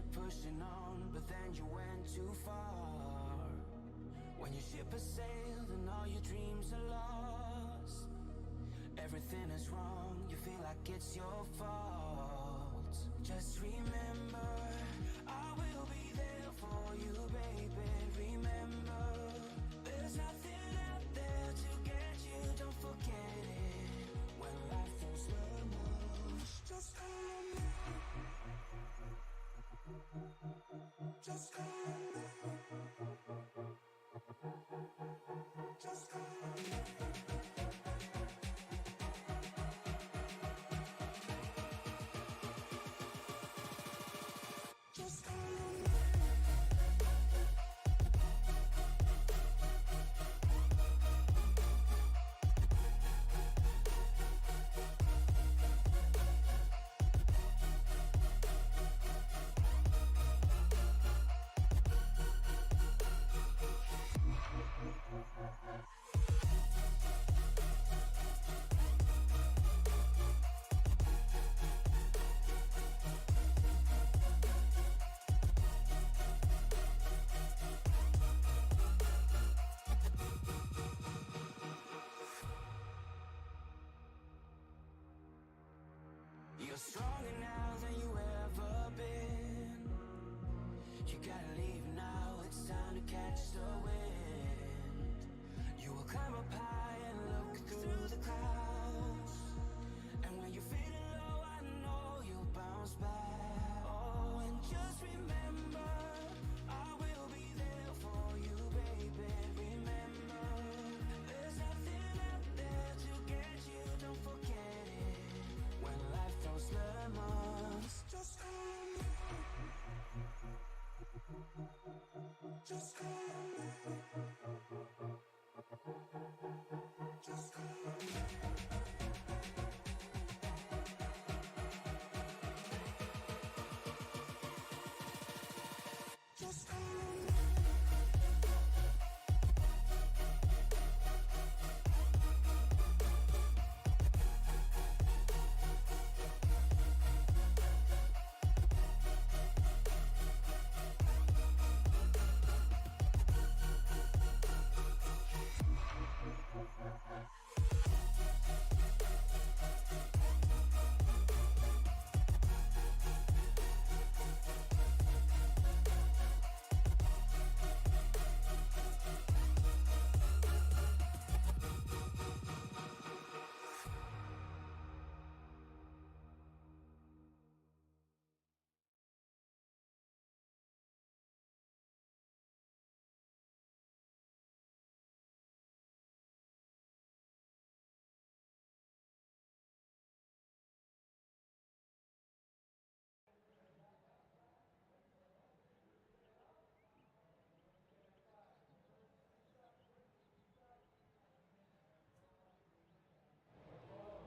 kept pushing on, but then you went too far. When your ship has sailed and all your dreams are lost, everything is wrong, you feel like it's your fault. Just remember, I will be there for you, baby. Remember, there's nothing out there to get you, don't forget it. When life throws lemons, just call on me. Just call on me. Just call on me. Just call on me. You're stronger now than you ever been. You gotta leave now, it's time to catch the wind. You will climb up high and look through the clouds. And when you're feeling low, I know you'll bounce back. Oh, and just remember, I will be there for you, baby. Remember, there's nothing out there to get you, don't forget it. When life throws lemons, just call on me. Just call on me. Just call on me. Just call on me.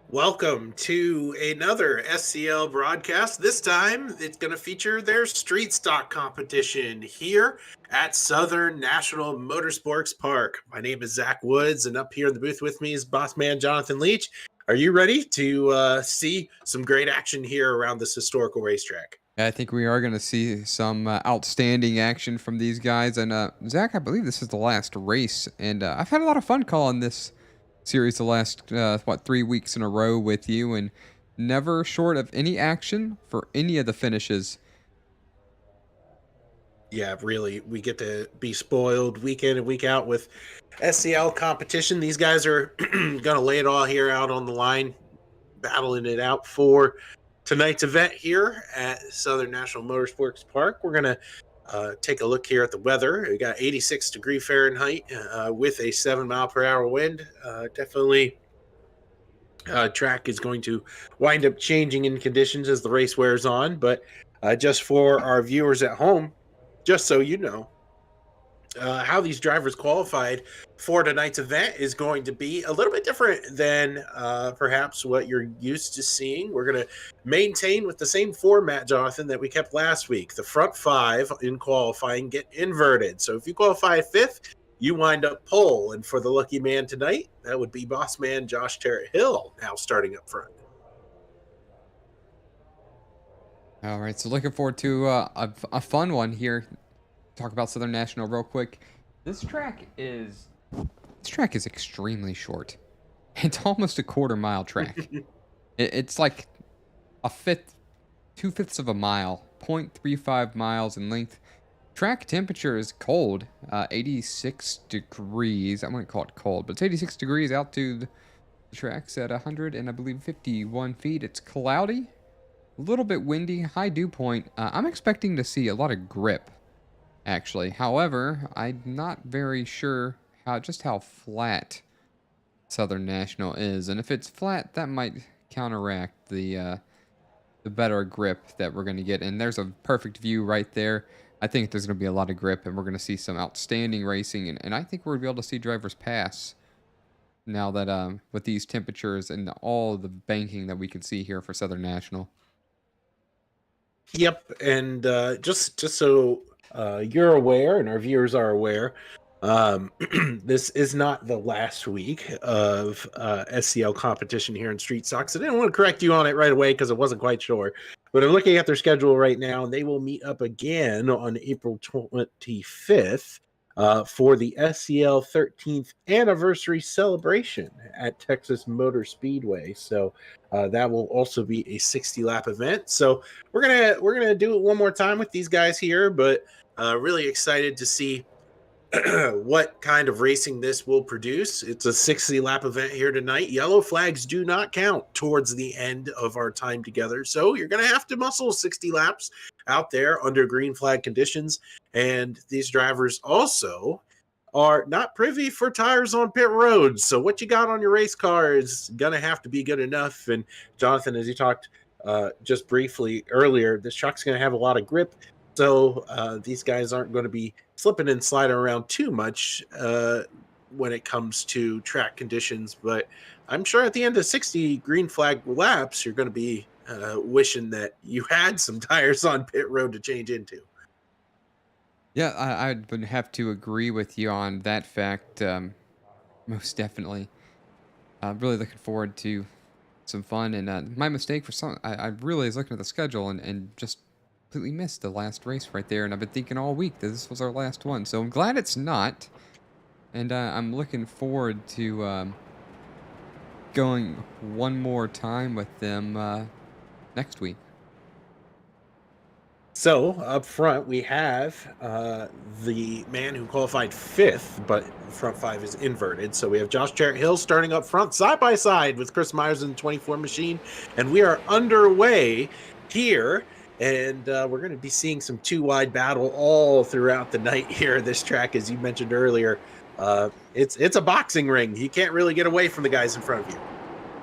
Welcome to another SCL broadcast. This time, it's going to feature their street stock competition here at Southern National Motorsports Park. My name is Zach Woods, and up here in the booth with me is boss man Jonathan Leach. Are you ready to see some great action here around this historical racetrack? I think we are going to see some outstanding action from these guys. And Zach, I believe this is the last race, and I've had a lot of fun calling this series the last 3 weeks in a row with you, and never short of any action for any of the finishes. Yeah, really, we get to be spoiled week in and week out with SCL competition. These guys are going to lay it all here out on the line, battling it out for tonight's event here at Southern National Motorsports Park. We're going to take a look here at the weather. We got 86 degree Fahrenheit with a 7-mile-per-hour wind. Definitely track is going to wind up changing in conditions as the race wears on. But just for our viewers at home, just so you know, how these drivers qualified for tonight's event is going to be a little bit different than perhaps what you're used to seeing. We're going to maintain with the same format, Jonathan, that we kept last week. The front 5 in qualifying get inverted. So if you qualify 5th, you wind up pole. And for the lucky man tonight, that would be boss man Josh Terrett Hill now starting up front. All right, so looking forward to a fun one here. Talk about Southern National real quick. This track is extremely short. It's almost a quarter-mile track. It's like a fifth, 2/5 of a mile, 0.35 miles in length. Track temperature is cold, 86 degrees. I wouldn't call it cold, but it's 86 degrees. Altitude, the track's at 100 and I believe 51 feet. It's cloudy, a little bit windy, high dew point. I'm expecting to see a lot of grip, actually. However, I'm not very sure how flat Southern National is, and if it's flat, that might counteract the better grip that we're going to get. And there's a perfect view right there. I think there's going to be a lot of grip, and we're going to see some outstanding racing, and I think we're going to be able to see drivers pass now that with these temperatures and all the banking that we can see here for Southern National. Yep, and just so you're aware, and our viewers are aware, this is not the last week of SCL competition here in Street Stocks. I didn't want to correct you on it right away because I wasn't quite sure, but I'm looking at their schedule right now, and they will meet up again on April 25th for the SCL 13th anniversary celebration at Texas Motor Speedway. So that will also be a 60-lap event. So we're gonna do it one more time with these guys here, but really excited to see what kind of racing this will produce. It's a 60-lap event here tonight. Yellow flags do not count towards the end of our time together, so you're going to have to muscle 60 laps out there under green flag conditions. And these drivers also are not privy for tires on pit roads, so what you got on your race car is going to have to be good enough. And Jonathan, as you talked just briefly earlier, this truck's going to have a lot of grip, so these guys aren't going to be slipping and sliding around too much when it comes to track conditions. But I'm sure at the end of 60 green flag laps, you're going to be wishing that you had some tires on pit road to change into. Yeah, I would have to agree with you on that fact, most definitely. I'm really looking forward to some fun. And my mistake for some, I really was looking at the schedule and just completely missed the last race right there. And I've been thinking all week that this was our last one. So I'm glad it's not. And I'm looking forward to going one more time with them next week. So up front, we have the man who qualified fifth, but front five is inverted. So we have Josh Jarrett-Hill starting up front, side by side with Chris Myers in the 24 machine. And we are underway here. And we're going to be seeing some two-wide battle all throughout the night here. This track, as you mentioned earlier, it's a boxing ring. You can't really get away from the guys in front of you.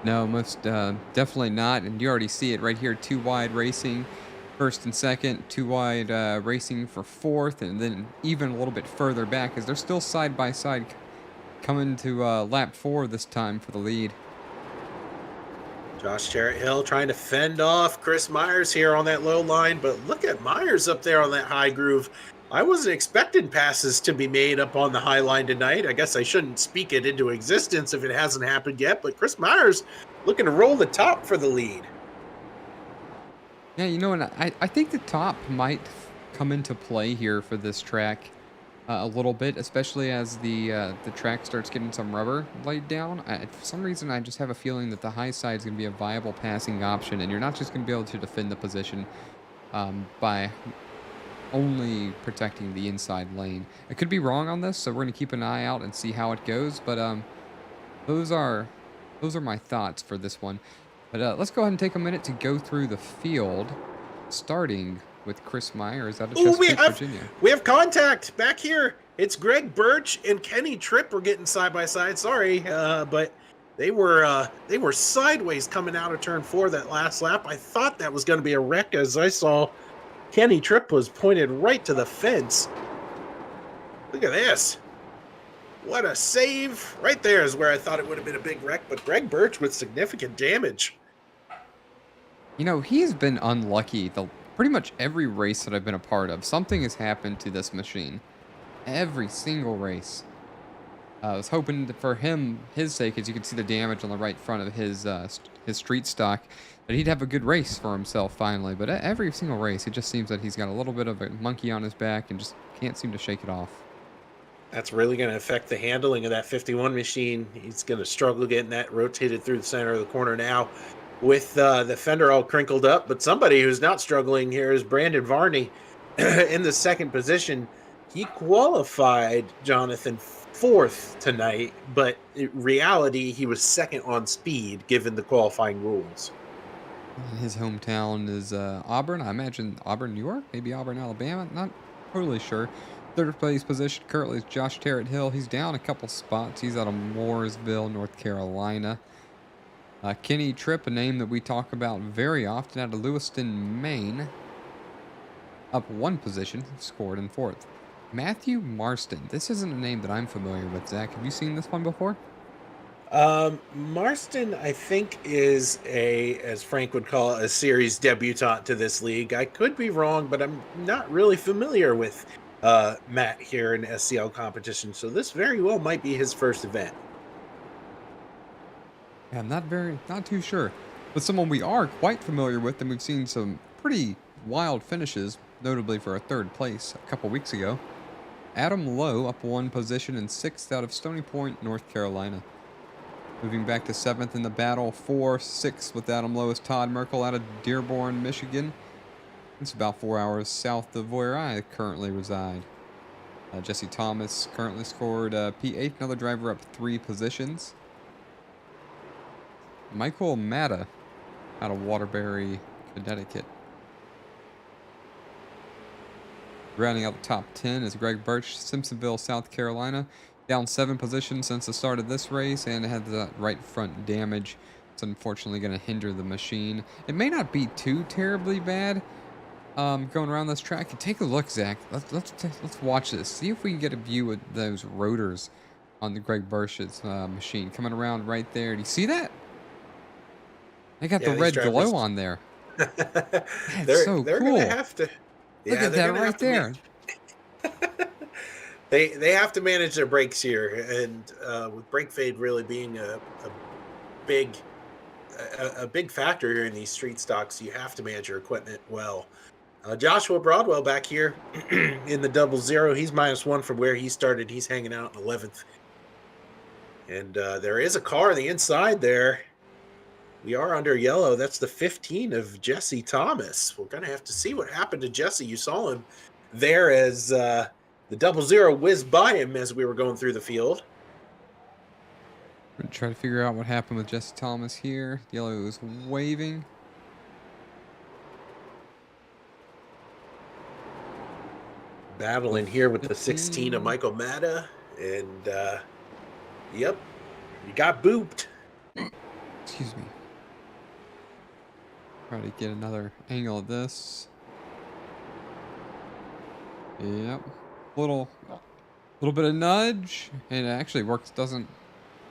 No, most definitely not. And you already see it right here, two-wide racing. First and second, two-wide racing for fourth, and then even a little bit further back as they're still side by side coming to lap 4 this time for the lead. Josh Jarrett-Hill trying to fend off Chris Myers here on that low line, but look at Myers up there on that high groove. I wasn't expecting passes to be made up on the high line tonight. I guess I shouldn't speak it into existence if it hasn't happened yet, but Chris Myers looking to roll the top for the lead. Yeah, you know, and I think the top might come into play here for this track a little bit, especially as the track starts getting some rubber laid down. For some reason, I just have a feeling that the high side is going to be a viable passing option, and you're not just going to be able to defend the position by only protecting the inside lane. I could be wrong on this, so we're going to keep an eye out and see how it goes. But those are my thoughts for this one. But let's go ahead and take a minute to go through the field, starting with Chris Myers out of Chesapeake, Virginia. We have contact back here. It's Greg Birch and Kenny Tripp were getting side by side. Sorry, but they were sideways coming out of turn 4 that last lap. I thought that was going to be a wreck as I saw Kenny Tripp was pointed right to the fence. Look at this. What a save. Right there is where I thought it would have been a big wreck, but Greg Birch with significant damage. You know, he's been unlucky. Pretty much every race that I've been a part of, something has happened to this machine. Every single race. I was hoping for his sake, as you can see the damage on the right front of his street stock, that he'd have a good race for himself finally. But every single race, it just seems that he's got a little bit of a monkey on his back and just can't seem to shake it off. That's really going to affect the handling of that 51 machine. He's going to struggle getting that rotated through the center of the corner now with the fender all crinkled up. But somebody who's not struggling here is Brandon Varney in the second position. He qualified, Jonathan, fourth tonight, but in reality, he was second on speed given the qualifying rules. His hometown is Auburn. I imagine Auburn, New York, maybe Auburn, Alabama. Not totally sure. Third place position currently is Josh Terrett Hill. He's down a couple spots. He's out of Mooresville, North Carolina. Kenny Tripp, a name that we talk about very often, out of Lewiston, Maine. Up one position, scored in fourth. Matthew Marston. This isn't a name that I'm familiar with, Zach. Have you seen this one before? Marston, I think, is as Frank would call it, a series debutant to this league. I could be wrong, but I'm not really familiar with Matt here in SCL competition, so this very well might be his first event. Yeah, I'm not too sure. But someone we are quite familiar with, and we've seen some pretty wild finishes, notably for a third place a couple weeks ago. Adam Lowe up one position in sixth out of Stony Point, North Carolina. Moving back to seventh in the battle for sixth with Adam Lowe is Todd Merkel out of Dearborn, Michigan. It's about 4 hours south of where I currently reside. Jesse Thomas currently scored P8, another driver up 3 positions. Michael Matta out of Waterbury, Connecticut. Rounding out the top 10 is Greg Birch, Simpsonville, South Carolina. Down 7 positions since the start of this race and had that right front damage. It's unfortunately going to hinder the machine. It may not be too terribly bad going around this track. And take a look, Zach. Let's watch this. See if we can get a view of those rotors on the Greg Birch's machine coming around right there. Do you see that? They got the red glow on there. That's so they're cool. Gonna have to. Look at that right there. They have to manage their brakes here, and with brake fade really being a big factor here in these street stocks, you have to manage your equipment well. Joshua Broadwell back here in the 00. He's -1 from where he started. He's hanging out in 11th, and there is a car on the inside there. We are under yellow. That's the 15 of Jesse Thomas. We're going to have to see what happened to Jesse. You saw him there as the 00 whizzed by him as we were going through the field. We're going to try to figure out what happened with Jesse Thomas here. Yellow is waving. Battling here with the 16 of Michael Matta. And, yep, you got booped. Excuse me. Try to get another angle of this. Yep. Little bit of nudge. And it actually doesn't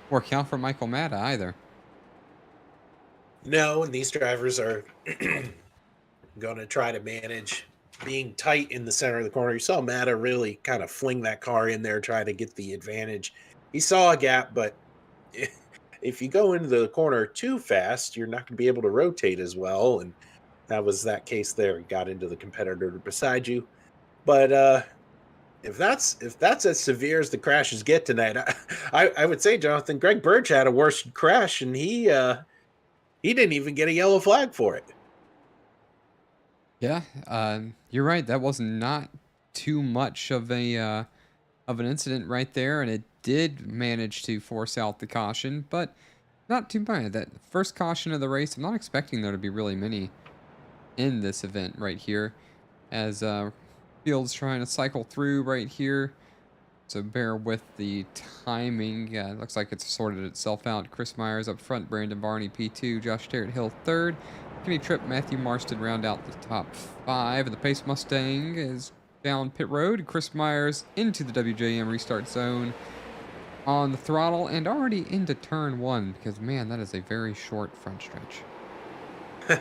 work out for Michael Matta either. No, and these drivers are going to try to manage being tight in the center of the corner. You saw Matta really kind of fling that car in there, try to get the advantage. He saw a gap, but if you go into the corner too fast, you're not going to be able to rotate as well. And that was that case there. You got into the competitor beside you. But if that's as severe as the crashes get tonight, I would say, Jonathan, Greg Birch had a worse crash, and he didn't even get a yellow flag for it. Yeah, you're right. That was not too much of an incident right there, and it did manage to force out the caution, but not too bad. That first caution of the race, I'm not expecting there to be really many in this event right here, as Field's trying to cycle through right here. So bear with the timing. It looks like it's sorted itself out. Chris Myers up front, Brandon Barney P2, Josh Terrett Hill third. Kenny Tripp, Matthew Marston round out the top 5. And the Pace Mustang is down pit road. Chris Myers into the WJM restart zone on the throttle and already into turn 1 because, man, that is a very short front stretch.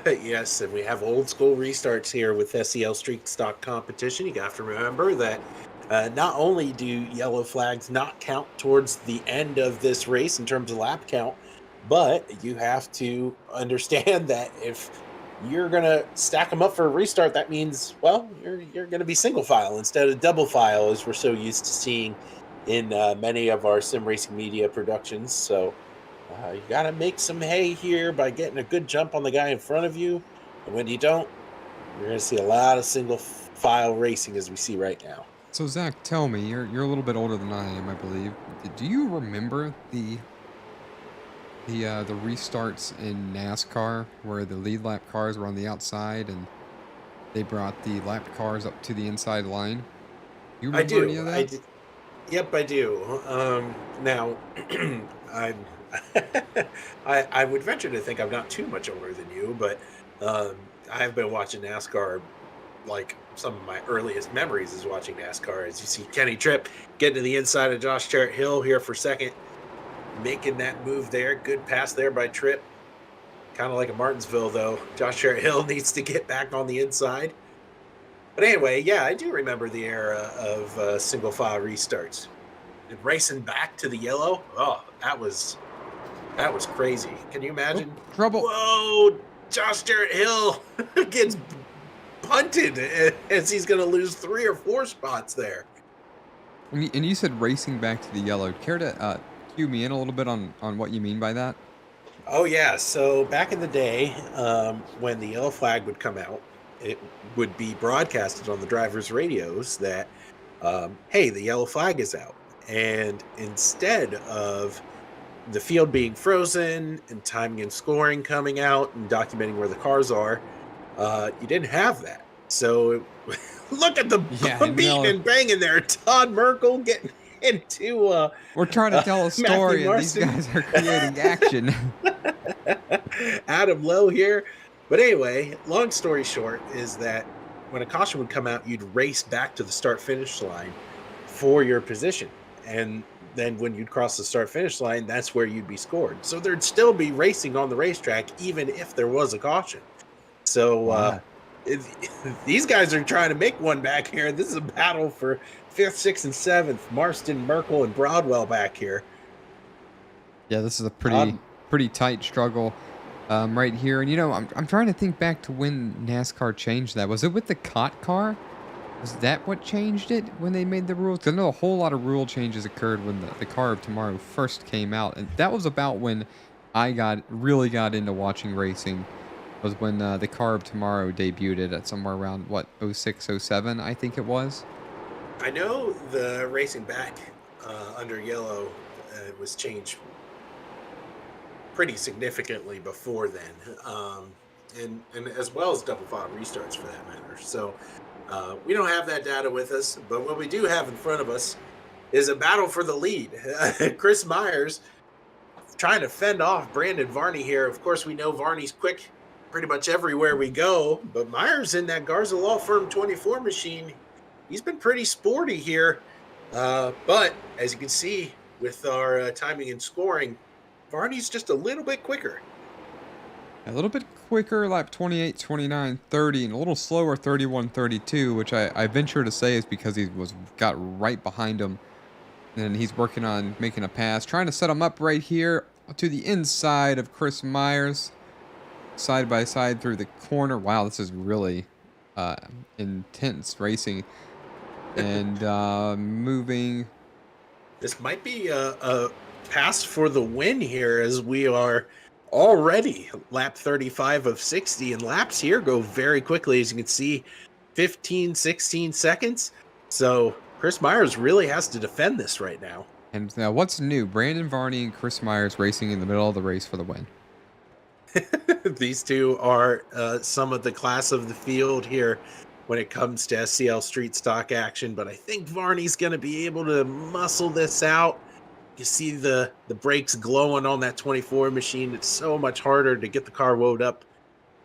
Yes, and we have old school restarts here with SCL Street Stock Competition. You have to remember that Not only do yellow flags not count towards the end of this race in terms of lap count, but you have to understand that if you're gonna stack them up for a restart, that means, well, you're gonna be single file instead of double file, as we're so used to seeing in many of our sim racing media productions. So you got to make some hay here by getting a good jump on the guy in front of you, and when you don't, you're going to see a lot of single file racing as we see right now. So Zach, tell me, you're a little bit older than I am, I believe. Do you remember the restarts in NASCAR where the lead lap cars were on the outside and they brought the lap cars up to the inside line? You I remember any do. of I that? do. Yep, I do. Now, I'm. I would venture to think I'm not too much older than you, but I've been watching NASCAR. Like some of my earliest memories is watching NASCAR. As you see Kenny Tripp getting to the inside of Josh Jarrett Hill here for second, making that move there. Good pass there by Tripp. Kind of like a Martinsville, though. Josh Jarrett Hill needs to get back on the inside. But anyway, yeah, I do remember the era of single file restarts. And racing back to the yellow. Oh, that was crazy. Can you Oh, imagine? trouble. Whoa, Josh Jarrett Hill gets punted as he's going to lose 3 or 4 spots there. And you said racing back to the yellow. Care to cue me in a little bit on what you mean by that? Oh yeah, so back in the day, when the yellow flag would come out, it would be broadcasted on the drivers' radios that, hey, the yellow flag is out. And instead of the field being frozen and timing and scoring coming out and documenting where the cars are, you didn't have that. So look at the beating and banging there. Todd Merkel getting into we're trying to tell a story, and these guys are creating action. Adam Lowe here. But anyway, long story short is that when a caution would come out, you'd race back to the start-finish line for your position. And then when you'd cross the start-finish line, that's where you'd be scored. So there'd still be racing on the racetrack, even if there was a caution. So Wow. These guys are trying to make one back here. This is a battle for 5th, 6th, and 7th. Marston, Merkel, and Broadwell back here. Yeah, this is a pretty tight struggle right here. And you know, I'm trying to think back to when NASCAR changed that. Was it with the COT car? Was that what changed it when they made the rules? 'Cause I know a whole lot of rule changes occurred when the car of tomorrow first came out, and that was about when I really got into watching racing. Was when the car of tomorrow debuted at somewhere around what 06, 07, I think it was. I know the racing back under yellow was changed pretty significantly before then, and as well as double file restarts for that matter. So we don't have that data with us, but what we do have in front of us is a battle for the lead. Chris Myers trying to fend off Brandon Varney here. Of course, we know Varney's quick pretty much everywhere we go, but Myers in that Garza Law Firm 24 machine, he's been pretty sporty here. But as you can see with our timing and scoring, Varney's just a little bit quicker. A little bit quicker, lap 28, 29, 30, and a little slower, 31, 32, which I venture to say is because he got right behind him. And he's working on making a pass, trying to set him up right here to the inside of Chris Myers. Side by side through the corner. Wow, this is really intense racing. And moving. This might be a pass for the win here, as we are already lap 35 of 60, and laps here go very quickly, as you can see, 15, 16 seconds. So Chris Myers really has to defend this right now. And what's new? Brandon Varney and Chris Myers racing in the middle of the race for the win. These two are some of the class of the field here when it comes to SCL street stock action, but I think Varney's going to be able to muscle this out. You see the brakes glowing on that 24 machine. It's so much harder to get the car wound up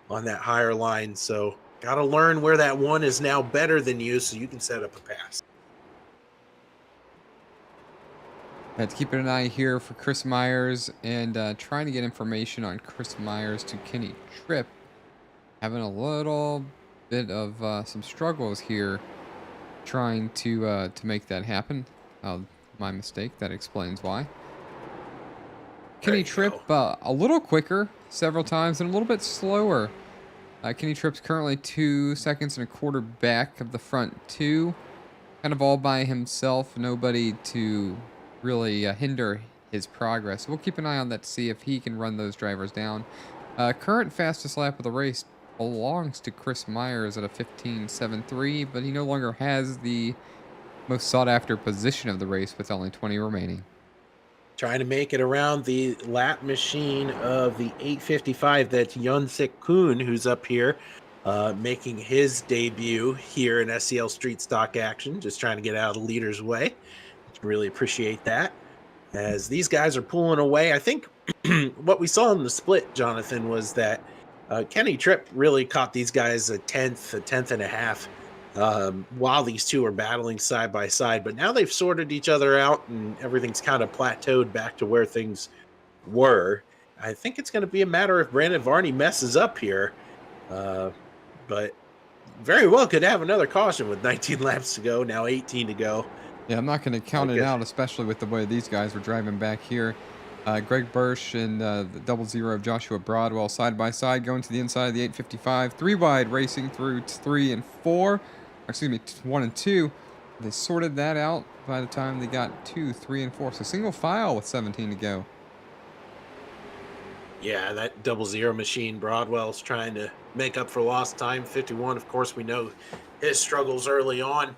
on that higher line, so got to learn where that one is now better than you so you can set up a pass. Let's keep an eye here for Chris Myers and trying to get information on Chris Myers to Kenny Tripp. Having a little bit of some struggles here. trying to make that happen. My mistake. That explains why. There Kenny you Tripp go. a little quicker several times and a little bit slower. Kenny Tripp's currently 2 seconds and a quarter back of the front two. Kind of all by himself. Nobody to really hinder his progress. We'll keep an eye on that to see if he can run those drivers down. Current fastest lap of the race belongs to Chris Myers at a 15.73, but he no longer has the most sought after position of the race with only 20 remaining. Trying to make it around the lap machine of the 855. That's Yunsik Kuhn, who's up here, making his debut here in SCL Street Stock action. Just trying to get out of the leader's way. Really appreciate that. As these guys are pulling away, I think what we saw in the split, Jonathan, was that Kenny Tripp really caught these guys a tenth and a half while these two are battling side by side. But now they've sorted each other out and everything's kind of plateaued back to where things were. I think it's going to be a matter if Brandon Varney messes up here. But very well could have another caution with 19 laps to go, now 18 to go. Yeah, I'm not going to count it out, especially with the way these guys were driving back here. Greg Bursch and the 00 of Joshua Broadwell side by side going to the inside of the 855. 3 wide racing through 3 and 4. Excuse me, 1 and 2. They sorted that out by the time they got 2, 3, and 4. So single file with 17 to go. Yeah, that 00 machine, Broadwell's trying to make up for lost time. 51, of course, we know his struggles early on.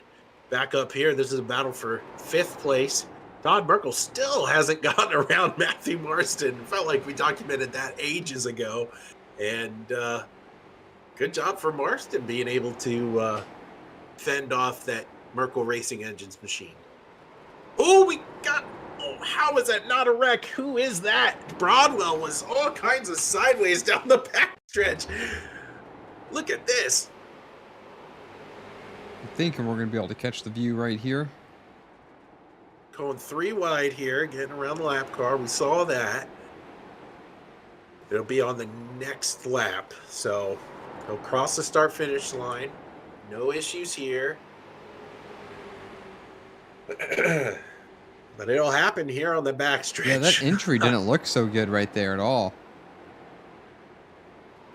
Back up here, this is a battle for 5th place. Todd Merkel still hasn't gotten around Matthew Marston. Felt like we documented that ages ago. And good job for Marston being able to fend off that Merkel Racing Engines machine. Oh, how is that not a wreck? Who is that? Broadwell was all kinds of sideways down the backstretch. Look at this. I'm thinking we're going to be able to catch the view right here. Going 3 wide here, getting around the lap car. We saw that. It'll be on the next lap. So he'll cross the start-finish line. No issues here. But it'll happen here on the backstretch. Yeah, that entry didn't look so good right there at all.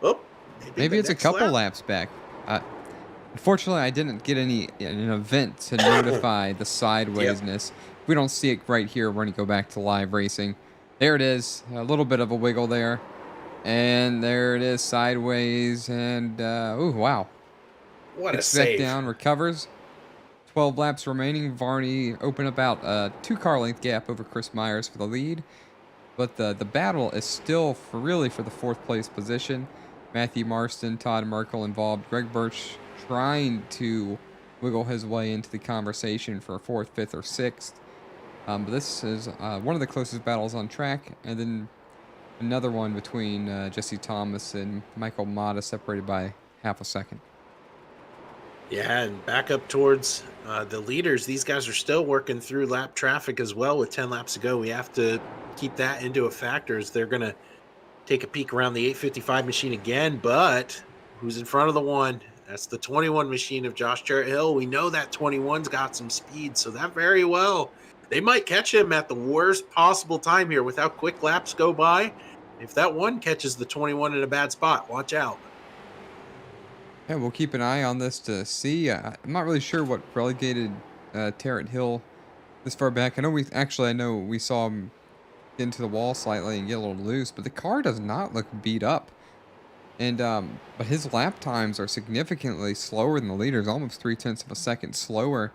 Oh, maybe it's a couple laps back. Unfortunately, I didn't get an event to notify the sidewaysness. Yep. We don't see it right here. We're going to go back to live racing. There it is. A little bit of a wiggle there. And there it is sideways. And, ooh, wow. What Gets a save. back down, recovers. 12 laps remaining. Varney open about a 2-car length gap over Chris Myers for the lead. But the battle is still really for the 4th place position. Matthew Marston, Todd Merkel involved. Greg Birch trying to wiggle his way into the conversation for 4th, 5th, or 6th. But this is one of the closest battles on track. And then another one between Jesse Thomas and Michael Mata, separated by half a second. Yeah, and back up towards the leaders. These guys are still working through lap traffic as well with 10 laps to go. We have to keep that into a factor as they're going to take a peek around the 855 machine again. But who's in front of the one? That's the 21 machine of Josh Jarrett Hill. We know that 21's got some speed, so that very well, they might catch him at the worst possible time here with how quick laps go by. If that one catches the 21 in a bad spot, watch out. Yeah, we'll keep an eye on this to see. I'm not really sure what relegated Jarrett Hill this far back. I know we saw him get into the wall slightly and get a little loose, but the car does not look beat up. And but his lap times are significantly slower than the leaders, almost 0.3 of a second slower.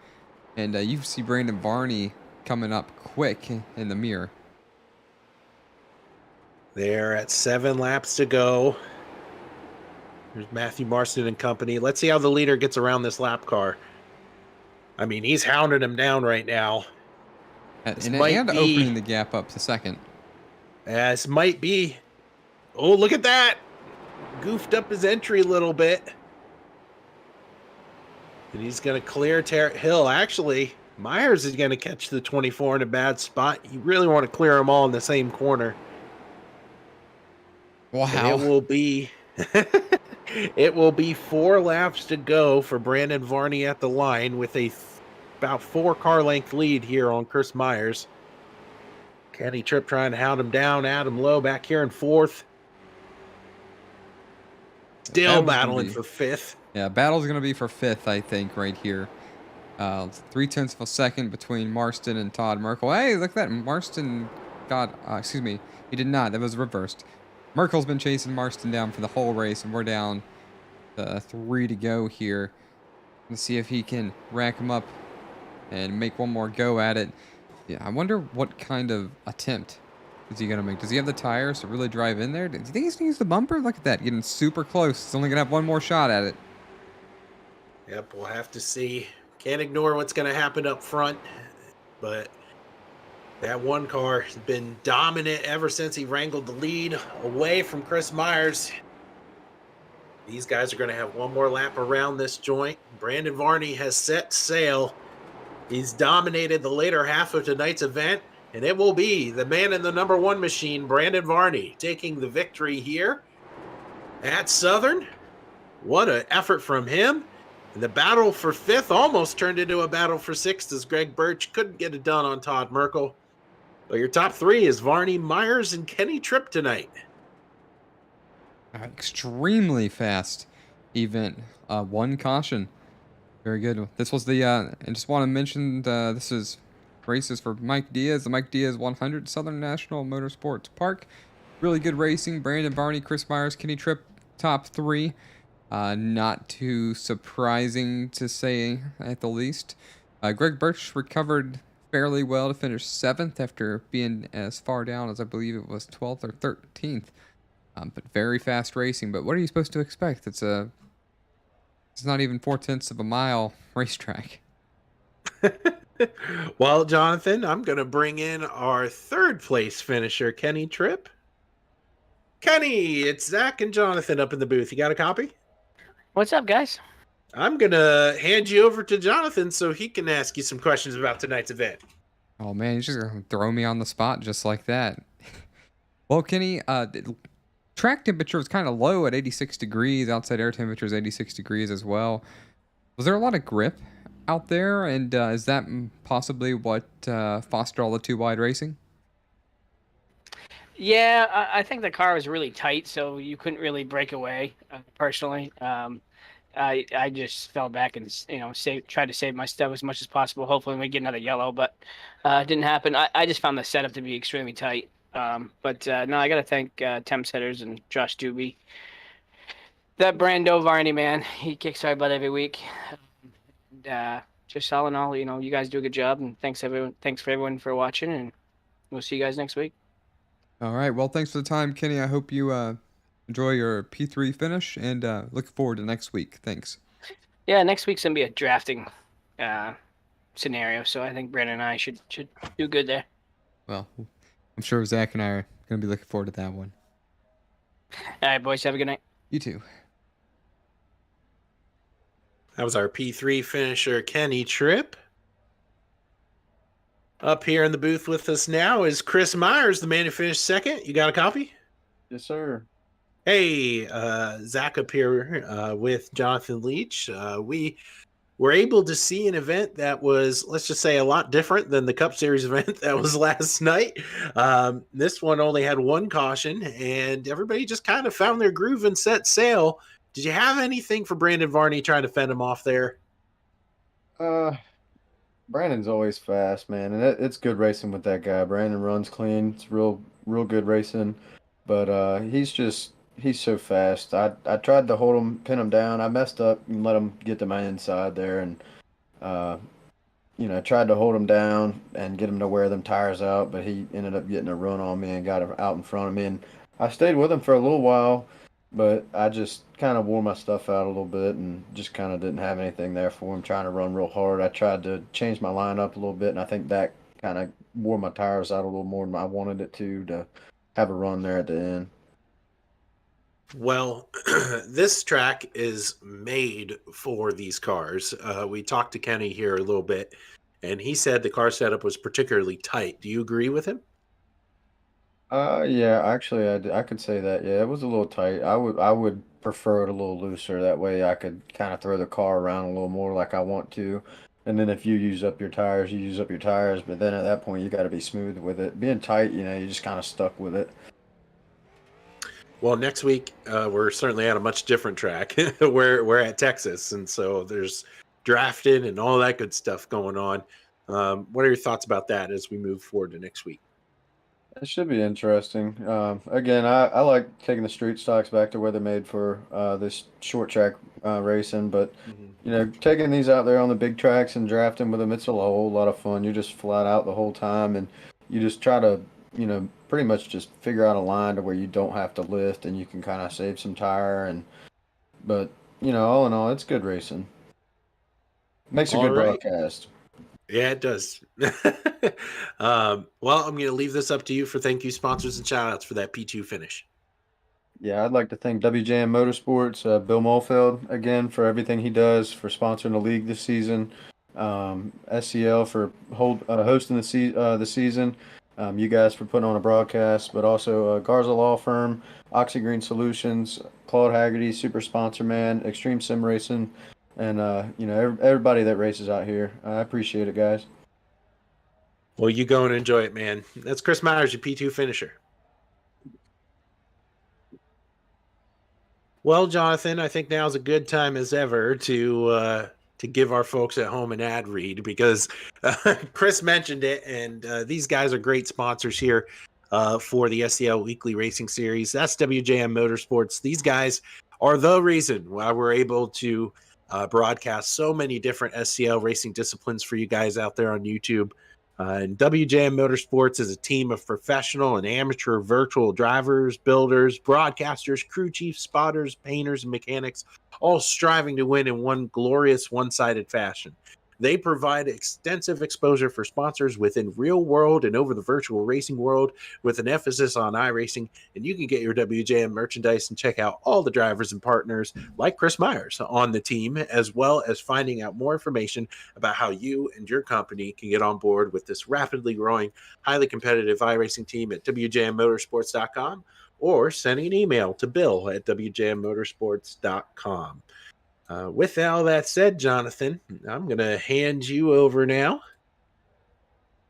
And you see Brandon Varney coming up quick in the mirror. They're at 7 laps to go. There's Matthew Marston and company. Let's see how the leader gets around this lap car. I mean, he's hounding him down right now. And opening the gap up to 2nd. This might be. Oh, look at that. Goofed up his entry a little bit. And he's going to clear Jarrett Hill. Actually, Myers is going to catch the 24 in a bad spot. You really want to clear them all in the same corner. Wow. And it will be It will be 4 laps to go for Brandon Varney at the line with about 4 car length lead here on Chris Myers. Kenny Tripp trying to hound him down. Adam Lowe back here in 4th. Still battling for 5th. Yeah, battle's going to be for 5th, I think, right here. 0.3 of a second between Marston and Todd Merkel. Hey, look at that. Marston got, excuse me, he did not. That was reversed. Merkel's been chasing Marston down for the whole race, and we're down to 3 to go here. Let's see if he can rack him up and make one more go at it. Yeah, I wonder what kind of attempt is he going to make. Does he have the tires to really drive in there? Do you think he's going to use the bumper? Look at that, getting super close. He's only going to have one more shot at it. Yep, we'll have to see. Can't ignore what's going to happen up front, but that one car has been dominant ever since he wrangled the lead away from Chris Myers. These guys are going to have one more lap around this joint. Brandon Varney has set sail. He's dominated the later half of tonight's event, and it will be the man in the number 1 machine, Brandon Varney, taking the victory here at Southern. What an effort from him. And the battle for 5th almost turned into a battle for 6th as Greg Birch couldn't get it done on Todd Merkel. But your top 3 is Varney, Myers, and Kenny Tripp tonight. Extremely fast event. 1 caution. Very good. This was the, I just want to mention, this is races for Mike Diaz, the Mike Diaz 100 Southern National Motorsports Park. Really good racing. Brandon Varney, Chris Myers, Kenny Tripp, top 3. Not too surprising to say at the least. Greg Birch recovered fairly well to finish 7th after being as far down as I believe it was 12th or 13th. But very fast racing. But what are you supposed to expect? It's not even 0.4 of a mile racetrack. Well, Jonathan, I'm going to bring in our 3rd place finisher, Kenny Tripp. Kenny, it's Zach and Jonathan up in the booth. You got a copy? What's up, guys? I'm going to hand you over to Jonathan so he can ask you some questions about tonight's event. Oh, man, he's just going to throw me on the spot just like that. Well, Kenny, track temperature was kind of low at 86 degrees. Outside air temperature is 86 degrees as well. Was there a lot of grip out there? And is that possibly what fostered all the 2-wide racing? Yeah, I think the car was really tight, so you couldn't really break away. Personally, I just fell back and tried to save my stuff as much as possible. Hopefully, we get another yellow, but it didn't happen. I just found the setup to be extremely tight. But no, I got to thank Temp Setters and Josh Doobie. That Brando Varney, man, he kicks our butt every week. Just all in all, you guys do a good job, and thanks everyone. Thanks for everyone for watching, and we'll see you guys next week. All right. Well, thanks for the time, Kenny. I hope you enjoy your P3 finish, and looking forward to next week. Thanks. Yeah, next week's gonna be a drafting scenario, so I think Brandon and I should do good there. Well, I'm sure Zach and I are going to be looking forward to that one. All right, boys, have a good night. You too. That was our P3 finisher, Kenny Tripp. Up here in the booth with us now is Chris Myers, the man who finished 2nd. You got a copy? Yes, sir. Hey, Zach up here with Jonathan Leach. We were able to see an event that was, let's just say, a lot different than the Cup Series event that was last night. This one only had 1 caution, and everybody just kind of found their groove and set sail. Did you have anything for Brandon Varney trying to fend him off there? Brandon's always fast, man, and it's good racing with that guy. Brandon runs clean. It's real good racing, but he's so fast. I tried to hold him, pin him down. I messed up and let him get to my inside there, and tried to hold him down and get him to wear them tires out, but he ended up getting a run on me and got out in front of me. And I stayed with him for a little while, but I just kind of wore my stuff out a little bit and just kind of didn't have anything there for him, trying to run real hard. I tried to change my lineup a little bit, and I think that kind of wore my tires out a little more than I wanted it to have a run there at the end. Well, this track is made for these cars. We talked to Kenny here a little bit, and he said the car setup was particularly tight. Do you agree with him? Yeah, actually, I could say that. Yeah, it was a little tight. I would prefer it a little looser. That way, I could kind of throw the car around a little more like I want to. And then if you use up your tires, you use up your tires. But then at that point, you got to be smooth with it. Being tight, you just kind of stuck with it. Well, next week we're certainly at a much different track. We're at Texas, and so there's drafting and all that good stuff going on. What are your thoughts about that as we move forward to next week? It should be interesting. Again, I like taking the street stocks back to where they're made for this short track racing, but Mhm. taking these out there on the big tracks and drafting with them, it's a whole lot of fun. You're just flat out the whole time, and you just try to, pretty much just figure out a line to where you don't have to lift and you can kind of save some tire. But all in all, it's good racing. Makes a All good right. broadcast. Yeah, it does. Well, I'm going to leave this up to you for thank you, sponsors, and shout outs for that P2 finish. Yeah, I'd like to thank WJM Motorsports, Bill Mulfeld again for everything he does for sponsoring the league this season. SCL for hosting the season. You guys for putting on a broadcast, but also Garza Law Firm, Oxygreen Solutions, Claude Haggerty, Super Sponsor Man, Extreme Sim Racing, and everybody that races out here. I appreciate it, guys. Well, you go and enjoy it, man. That's Chris Myers, your P2 finisher. Well, Jonathan, I think now's a good time as ever to give our folks at home an ad read because Chris mentioned it, and these guys are great sponsors here for the SCL Weekly Racing Series. That's WJM Motorsports. These guys are the reason why we're able to broadcast so many different SCL racing disciplines for you guys out there on YouTube. And WJM Motorsports is a team of professional and amateur virtual drivers, builders, broadcasters, crew chiefs, spotters, painters, and mechanics, all striving to win in one glorious one-sided fashion. They provide extensive exposure for sponsors within real world and over the virtual racing world with an emphasis on iRacing, and you can get your WJM merchandise and check out all the drivers and partners like Chris Myers on the team, as well as finding out more information about how you and your company can get on board with this rapidly growing, highly competitive iRacing team at WJMmotorsports.com or sending an email to bill at WJMmotorsports.com. With all that said, Jonathan, I'm going to hand you over now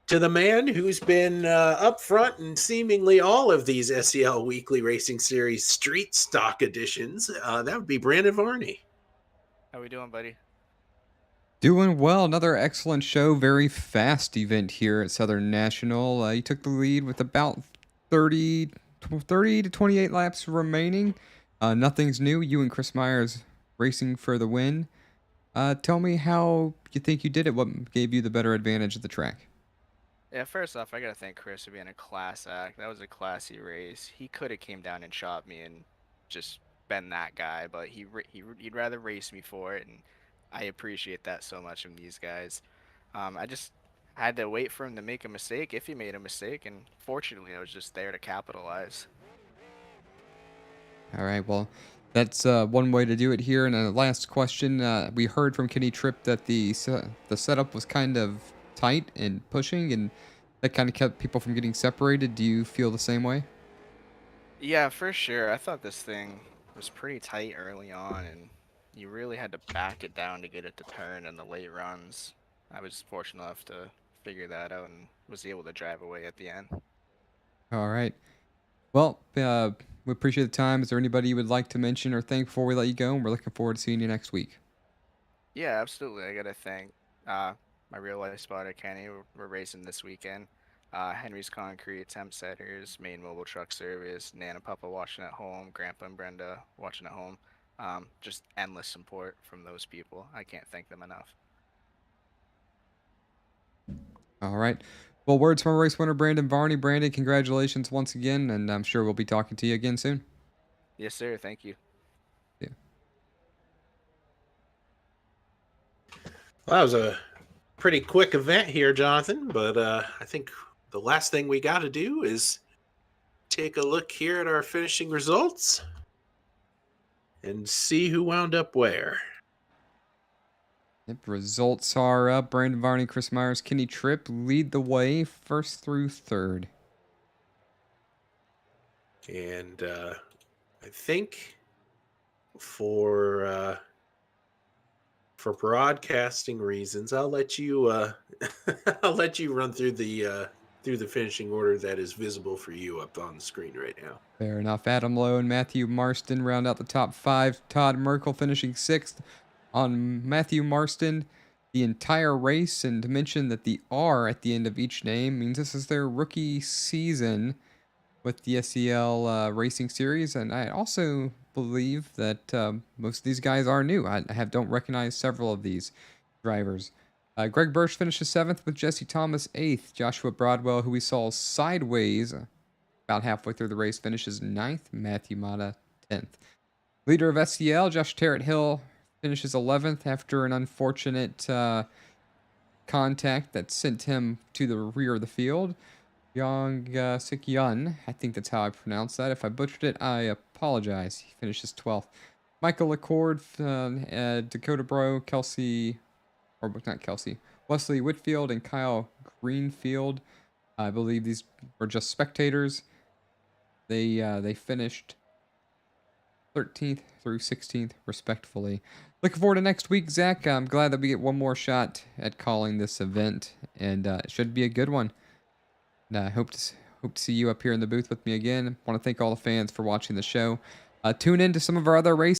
to the man who's been up front in seemingly all of these SCL Weekly Racing Series Street Stock editions. That would be Brandon Varney. How we doing, buddy? Doing well. Another excellent show. Very fast event here at Southern National. You took the lead with about 30 to 28 laps remaining. Nothing's new. You and Chris Myers racing for the win. Tell me how you think you did it. What gave you the better advantage of the track? Yeah, first off, I gotta thank Chris for being a class act. That was a classy race. He could have came down and shot me and just been that guy, but he'd rather race me for it, and I appreciate that so much from these guys. I just had to wait for him to make a mistake if he made a mistake, and fortunately, I was just there to capitalize. All right. Well, that's one way to do it here. And the last question, we heard from Kenny Tripp that the setup was kind of tight and pushing, and that kind of kept people from getting separated. Do you feel the same way? Yeah, for sure. I thought this thing was pretty tight early on, and you really had to back it down to get it to turn in the late runs. I was fortunate enough to figure that out and was able to drive away at the end. All right. Well, we appreciate the time. Is there anybody you would like to mention or thank before we let you go? And we're looking forward to seeing you next week. Yeah, absolutely. I gotta thank my real life spotter Kenny. We're racing this weekend. Henry's Concrete, Temp Setters, Main Mobile Truck Service, Nana Papa watching at home, Grandpa and Brenda watching at home. Just endless support from those people. I can't thank them enough. All right. Well, words from our race winner, Brandon Varney. Brandon, congratulations once again, and I'm sure we'll be talking to you again soon. Yes, sir. Thank you. Yeah. Well, that was a pretty quick event here, Jonathan, but I think the last thing we got to do is take a look here at our finishing results and see who wound up where. Yep, results are up. Brandon Varney, Chris Myers, Kenny Tripp lead the way first through third. And I think for broadcasting reasons, I'll let you I'll let you run through the finishing order that is visible for you up on the screen right now. Fair enough. Adam Lowe and Matthew Marston round out the top 5. Todd Merkel finishing 6th on Matthew Marston the entire race. And to mention that the R at the end of each name means this is their rookie season with the SCL Racing Series. And I also believe that most of these guys are new. I don't recognize several of these drivers. Greg Bursch finishes 7th with Jesse Thomas 8th. Joshua Broadwell, who we saw sideways about halfway through the race, finishes 9th. Matthew Mata 10th. Leader of SCL, Josh Terrett Hill, finishes 11th after an unfortunate contact that sent him to the rear of the field. Yong Sik Yun, I think that's how I pronounce that. If I butchered it, I apologize. He finishes 12th. Michael LaCord, Dakota Bro, Wesley Whitfield, and Kyle Greenfield. I believe these were just spectators. They finished 13th through 16th, respectively. Looking forward to next week, Zach. I'm glad that we get one more shot at calling this event, and it should be a good one. And I hope to see you up here in the booth with me again. Want to thank all the fans for watching the show. Tune in to some of our other races.